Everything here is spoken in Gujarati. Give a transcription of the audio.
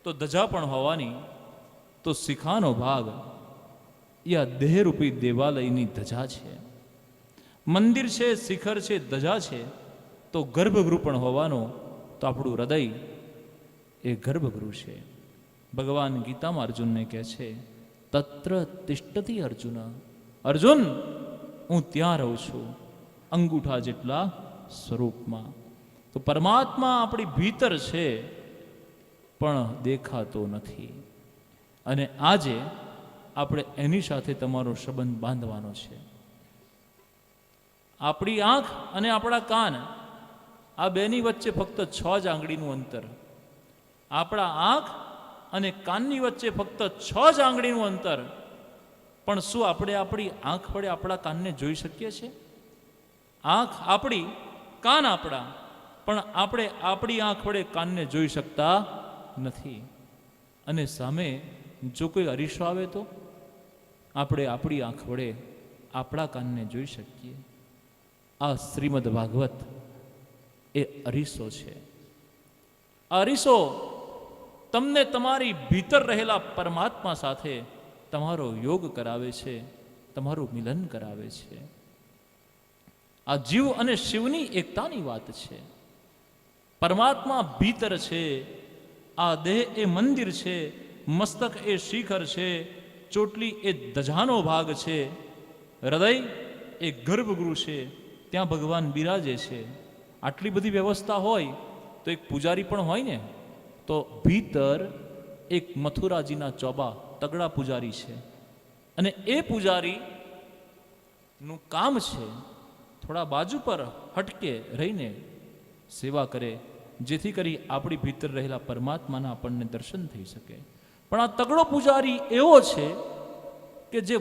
તો ધજા પણ હોવાની. તો શિખાનો ભાગ એ આ દેહરૂપી દેવાલયની ધજા છે. મંદિર છે, શિખર છે, ધજા છે, તો ગર્ભગૃહ પણ હોવાનો. તો આપણું હૃદય એ ગર્ભગૃહ છે. ભગવાન ગીતામાં અર્જુનને કહે છે, તત્ર તિષ્ઠતિ અર્જુન. અર્જુન, હું ત્યાં રહું છું અંગૂઠા જેટલા સ્વરૂપમાં. તો પરમાત્મા આપણી ભીતર છે પણ દેખાતો નથી. અને આજે આપણે એની સાથે તમારો સંબંધ બાંધવાનો છે. આપણી આંખ અને આપણા કાન, આ બેની વચ્ચે ફક્ત 6 જ આંગળીનું અંતર. આપણા આંખ અને કાનની વચ્ચે ફક્ત 6 જ આંગળીનું અંતર. પણ શું આપણે આપણી આંખ વડે આપણા કાનને જોઈ શકીએ છીએ? આંખ આપણી, કાન આપણા, પણ આપણે આપણી આંખ વડે કાનને જોઈ શકતા નથી. અને સામે જો કોઈ અરીસો આવે તો આપણે આપણી આંખ વડે આપણા કાનને જોઈ શકીએ. આ શ્રીમદ ભાગવત એ અરીસો છે. આ અરીસો તમને તમારી ભીતર રહેલા પરમાત્મા સાથે તમારો યોગ કરાવે છે, તમારું મિલન કરાવે છે. આ જીવ અને શિવની એકતાની વાત છે. પરમાત્મા ભીતર છે. આ દેહ એ મંદિર છે, મસ્તક એ શિખર છે, ચોટલી એ ધજાનો ભાગ છે, હૃદય એ ગર્ભગૃહ છે, ત્યાં ભગવાન બિરાજે છે. આટલી બધી વ્યવસ્થા હોય તો એક પૂજારી પણ હોય ને. તો ભીતર એક મથુરાજીના ચોબા તગડા પૂજારી છે. અને એ પૂજારીનું કામ છે થોડા બાજુ પર હટકે રહીને સેવા કરે, જેથી કરી આપણી ભીતર રહેલા પરમાત્માના આપણને દર્શન થઈ શકે. પણ આ તગડો પૂજારી એવો છે કે જે